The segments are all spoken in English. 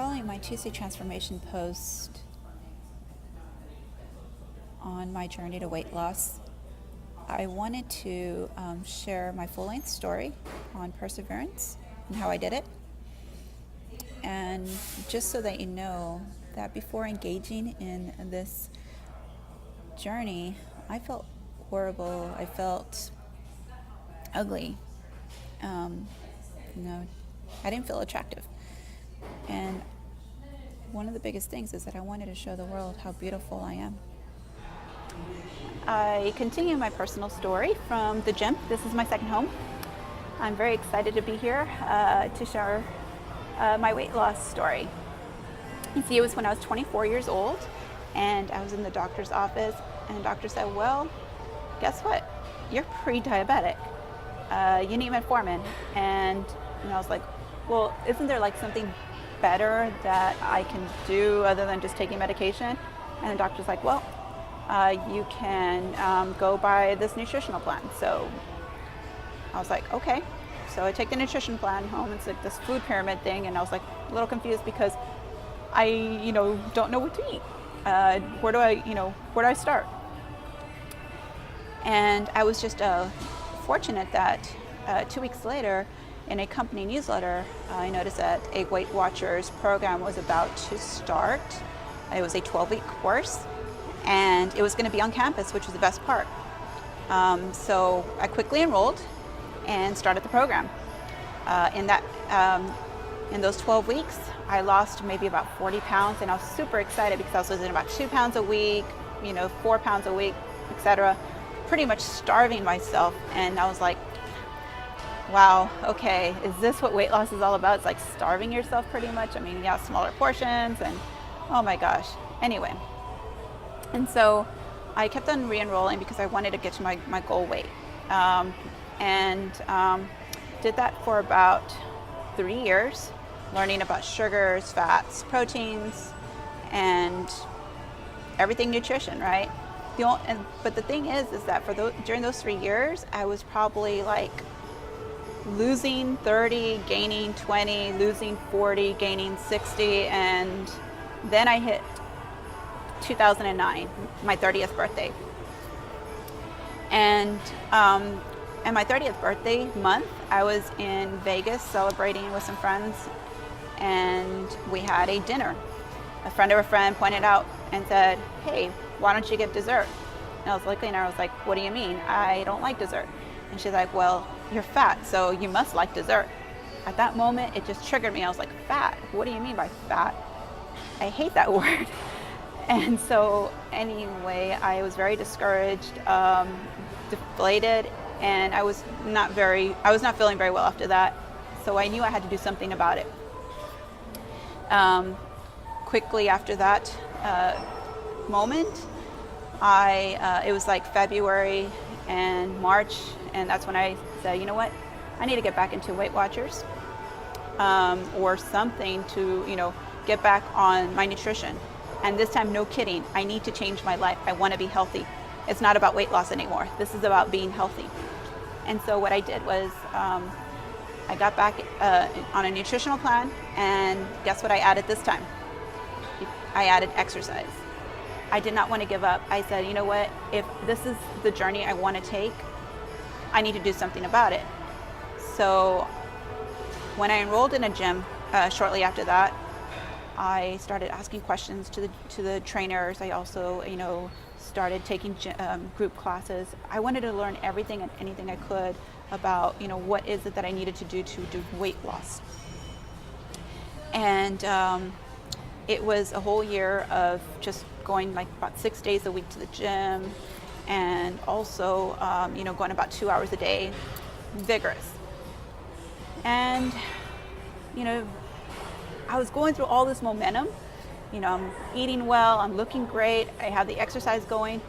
following my Tuesday transformation post on my journey to weight loss, I wanted to share my full-length story on perseverance and how I did it. And just so that you know that before engaging in this journey, I felt horrible. I felt ugly. I didn't feel attractive. And one of the biggest things is that I wanted to show the world how beautiful I am. I continue my personal story from the gym. This is my second home. I'm very excited to be here to share my weight loss story. You see, it was when I was 24 years old and I was in the doctor's office, and the doctor said, well, guess what? You're pre-diabetic. You need metformin. And I was like, well, isn't there like something better that I can do other than just taking medication? And the doctor's like, well, you can go by this nutritional plan. So I was like, okay. So I take the nutrition plan home. It's like this food pyramid thing, and I was like a little confused because I, don't know what to eat. Where do I start? And I was just fortunate that 2 weeks later, in a company newsletter, I noticed that a Weight Watchers program was about to start. It was a 12-week course, and it was going to be on campus, which was the best part. So I quickly enrolled and started the program. In those 12 weeks, I lost maybe about 40 pounds, and I was super excited because I was losing about 2 pounds a week, 4 pounds a week, etc. Pretty much starving myself, and I was like, wow, okay, is this what weight loss is all about? It's like starving yourself pretty much. I mean, smaller portions, and oh my gosh. Anyway, and so I kept on re-enrolling because I wanted to get to my goal weight. Did that for about 3 years, learning about sugars, fats, proteins, and everything nutrition, right? But the thing is that during those 3 years, I was probably like losing 30, gaining 20, losing 40, gaining 60, and then I hit 2009, my 30th birthday. And my 30th birthday month, I was in Vegas celebrating with some friends, and we had a dinner. A friend of a friend pointed out and said, hey, why don't you get dessert? And I was looking, and I was like, what do you mean? I don't like dessert. And she's like, well, you're fat, so you must like dessert. At that moment, it just triggered me. I was like, fat? What do you mean by fat? I hate that word. And so anyway, I was very discouraged, deflated, and I was not feeling very well after that. So I knew I had to do something about it. Quickly after that moment, it was like February and March, and that's when I said, you know what, I need to get back into Weight Watchers or something to, get back on my nutrition. And this time, no kidding, I need to change my life. I want to be healthy. It's not about weight loss anymore. This is about being healthy. And so what I did was I got back on a nutritional plan, and guess what I added this time? I added exercise. I did not want to give up. I said, you know what, if this is the journey I want to take, I need to do something about it. So when I enrolled in a gym shortly after that, I started asking questions to the trainers. I also, started taking group classes. I wanted to learn everything and anything I could about, what is it that I needed to do weight loss. And it was a whole year of just going like about 6 days a week to the gym, and also, going about 2 hours a day, vigorous. And, I was going through all this momentum. I'm eating well, I'm looking great, I have the exercise going,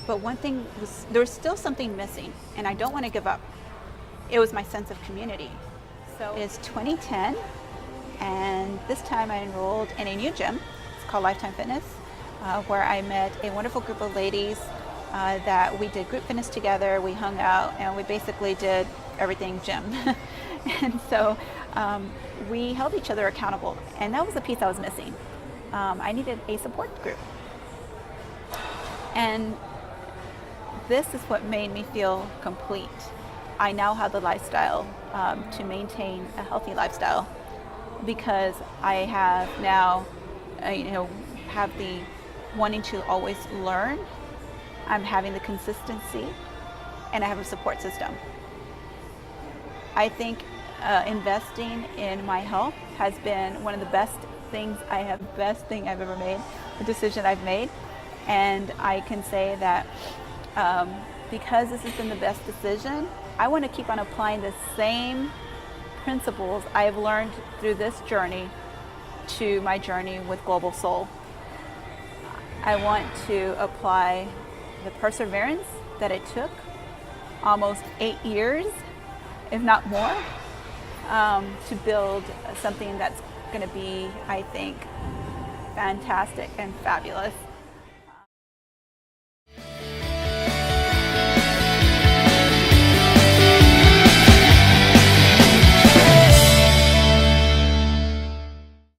but one thing there was still something missing, and I don't want to give up. It was my sense of community. So it's 2010, and this time I enrolled in a new gym. It's called Lifetime Fitness, where I met a wonderful group of ladies that we did group fitness together, we hung out, and we basically did everything gym. And so we held each other accountable, and that was the piece I was missing. I needed a support group. And this is what made me feel complete. I now have the lifestyle to maintain a healthy lifestyle, because I have now, have the wanting to always learn. I'm having the consistency, and I have a support system. I think investing in my health has been one of the best thing I've ever made, a decision I've made. And I can say that because this has been the best decision, I want to keep on applying the same principles I've learned through this journey to my journey with Global Soul. I want to apply the perseverance that it took almost 8 years, if not more, to build something that's going to be, I think, fantastic and fabulous.